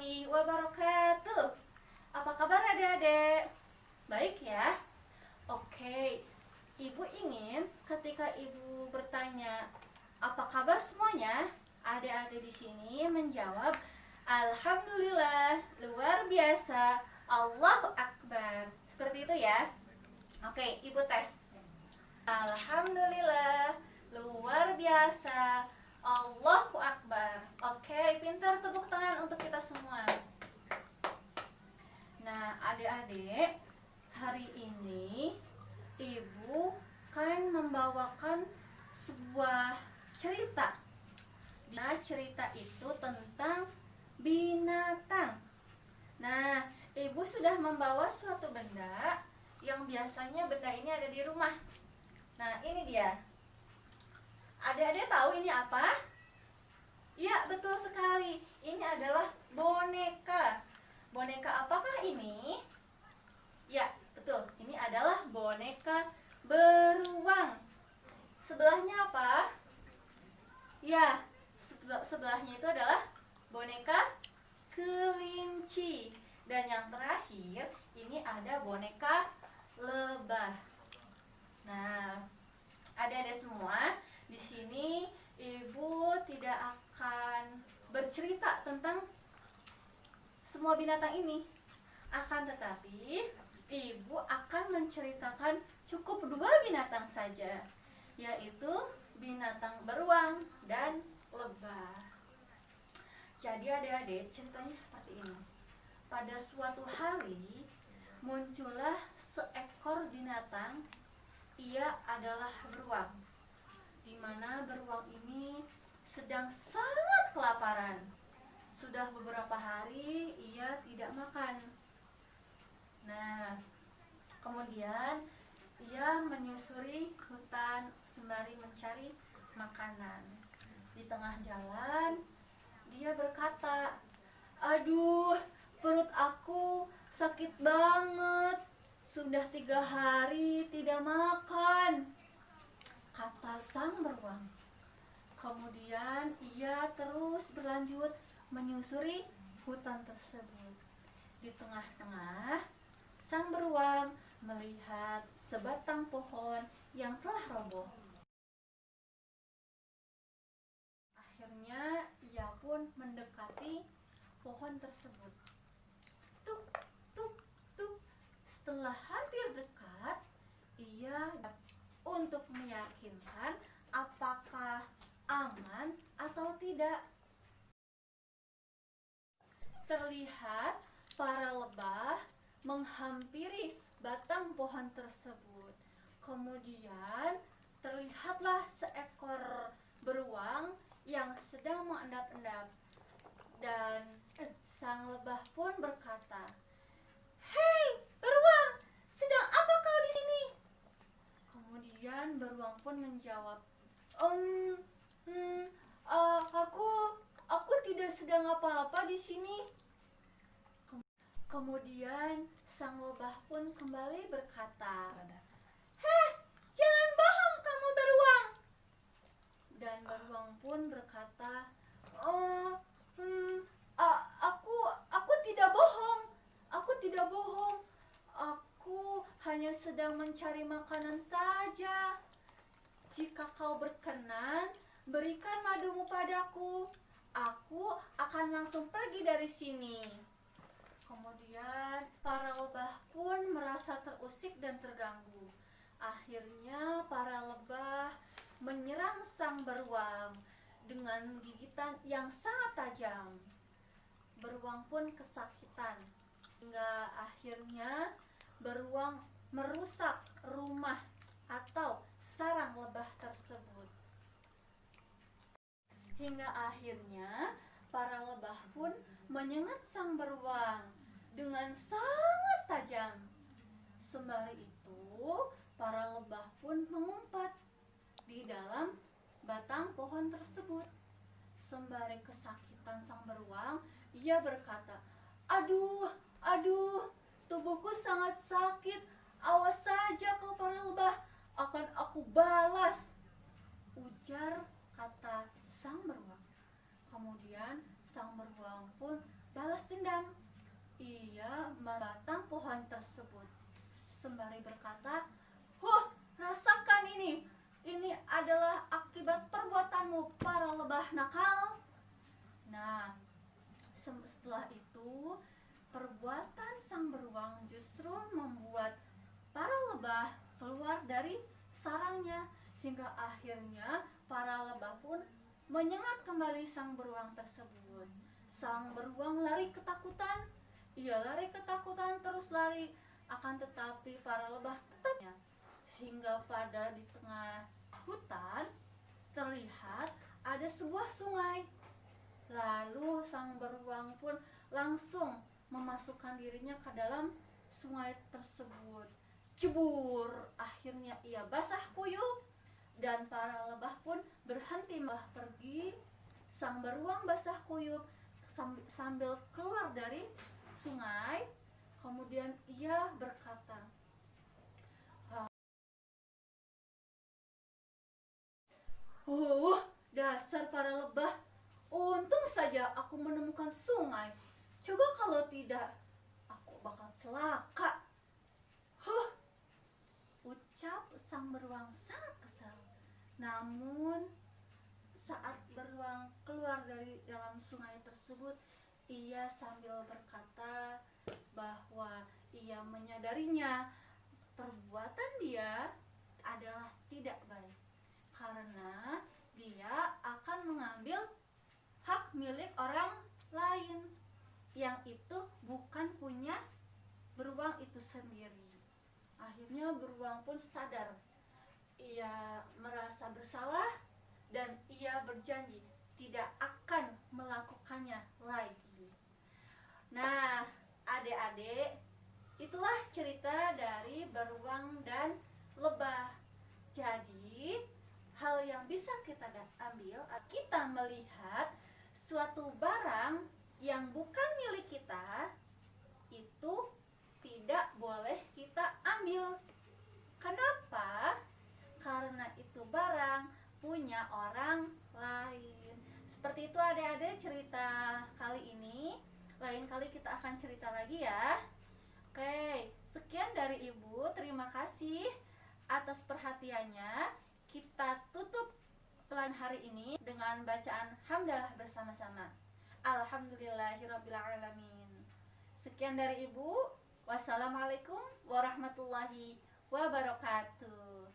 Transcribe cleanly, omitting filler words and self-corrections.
warahmatullahi wabarakatuh. Apa kabar adik-adik? Baik ya? Oke, Ibu ingin ketika Ibu bertanya apa kabar semuanya, adik-adik di sini menjawab Alhamdulillah, luar biasa, Allahu Akbar. Seperti itu ya. Oke, Ibu tes. Alhamdulillah, luar biasa, Allahu Akbar. Oke, pintar, tepuk tangan untuk kita semua. Nah, adik-adik, hari ini Ibu kan membawakan sebuah cerita. Nah, cerita itu tentang binatang. Nah, Ibu sudah membawa suatu benda yang biasanya benda ini ada di rumah. Nah, ini dia. Adik-adik tahu ini apa? Ya, betul sekali. Ini adalah boneka. Boneka apakah ini? Ya, betul. Ini adalah boneka beruang. Sebelahnya apa? Ya, sebelahnya itu adalah boneka kelinci. Dan yang terakhir, ini ada boneka lebah. Nah, adik-adik semua, di sini Ibu tidak akan bercerita tentang semua binatang ini. Akan tetapi, Ibu akan menceritakan cukup 2 binatang saja, yaitu binatang beruang dan lebah. Jadi adik-adik, ceritanya seperti ini. Pada suatu hari, muncullah seekor binatang. Ia adalah beruang, di mana beruang ini sedang sangat kelaparan. Sudah beberapa hari ia tidak makan. Nah, kemudian ia menyusuri hutan sembari mencari makanan. Di tengah jalan, dia berkata, "Aduh, perut aku sakit banget. Sudah 3 hari tidak makan," kata sang beruang. Kemudian ia terus berlanjut menyusuri hutan tersebut. Di tengah-tengah, sang beruang melihat sebatang pohon yang telah roboh. Akhirnya ia pun mendekati pohon tersebut. Tuk, tuk, tuk. Setelah hampir dekat, ia untuk meyakinkan apakah aman atau tidak. Terlihat para lebah menghampiri batang pohon tersebut. Kemudian terlihatlah seekor beruang yang sedang mengendap-endap. Dan sang lebah pun berkata, "Hei, beruang, sedang apa kau di sini?" Kemudian beruang pun menjawab, aku tidak sedang apa-apa di sini." Kemudian sang lebah pun kembali berkata, "Heh, jangan bohong kamu beruang." Dan beruang pun berkata, aku tidak bohong. Aku tidak bohong. Aku hanya sedang mencari makanan saja. Jika kau berkenan, berikan madumu padaku. Aku akan langsung pergi dari sini." Kemudian para lebah pun merasa terusik dan terganggu. Akhirnya para lebah menyerang sang beruang dengan gigitan yang sangat tajam. Beruang pun kesakitan hingga akhirnya beruang merusak rumah atau sarang lebah tersebut. Hingga akhirnya para lebah pun menyengat sang beruang dengan sangat tajam. Sembari itu, para lebah pun mengumpat di dalam batang pohon tersebut. Sembari kesakitan sang beruang, ia berkata, Aduh, tubuhku sangat sakit. Awas saja kau para lebah, akan aku balas," ujar kata sang beruang. Kemudian sang beruang pun balas dendam. Ia membatang pohon tersebut sembari berkata, "Huh, rasakan ini. Ini adalah akibat perbuatanmu para lebah nakal." Nah, setelah itu perbuatan sang beruang justru membuat para lebah keluar dari sarangnya, hingga akhirnya para lebah pun menyengat kembali sang beruang tersebut. Sang beruang lari ketakutan. Ia lari ketakutan, terus lari, akan tetapi para lebah tetapnya, hingga pada di tengah hutan terlihat ada sebuah sungai. Lalu sang beruang pun langsung memasukkan dirinya ke dalam sungai tersebut. Jebur, akhirnya ia basah kuyup dan para lebah pun berhenti pergi. Sang beruang basah kuyup sambil keluar dari sungai. Kemudian ia berkata, "Oh, dasar para lebah. Untung saja aku menemukan sungai. Coba kalau tidak, aku bakal celaka." Ucap sang beruang sangat kesal. Namun, saat beruang keluar dari dalam sungai tersebut, ia sambil berkata bahwa ia menyadarinya perbuatan dia adalah tidak baik, karena dia akan mengambil hak milik orang lain yang itu bukan punya beruang itu sendiri. Akhirnya beruang pun sadar. Ia merasa bersalah dan ia berjanji tidak akan melakukannya lagi. Nah, adik-adik, itulah cerita dari beruang dan lebah. Jadi, hal yang bisa kita ambil, kita melihat suatu barang yang bukan milik kita, itu tidak boleh kita ambil. Kenapa? Karena itu barang punya orang lain. Seperti itu adik-adik cerita kali ini. Lain kali kita akan cerita lagi ya. Oke, sekian dari Ibu. Terima kasih atas perhatiannya. Kita tutup pelan hari ini dengan bacaan hamdalah bersama-sama. Alhamdulillahirrabbilalamin. Sekian dari Ibu. Wassalamualaikum warahmatullahi wabarakatuh.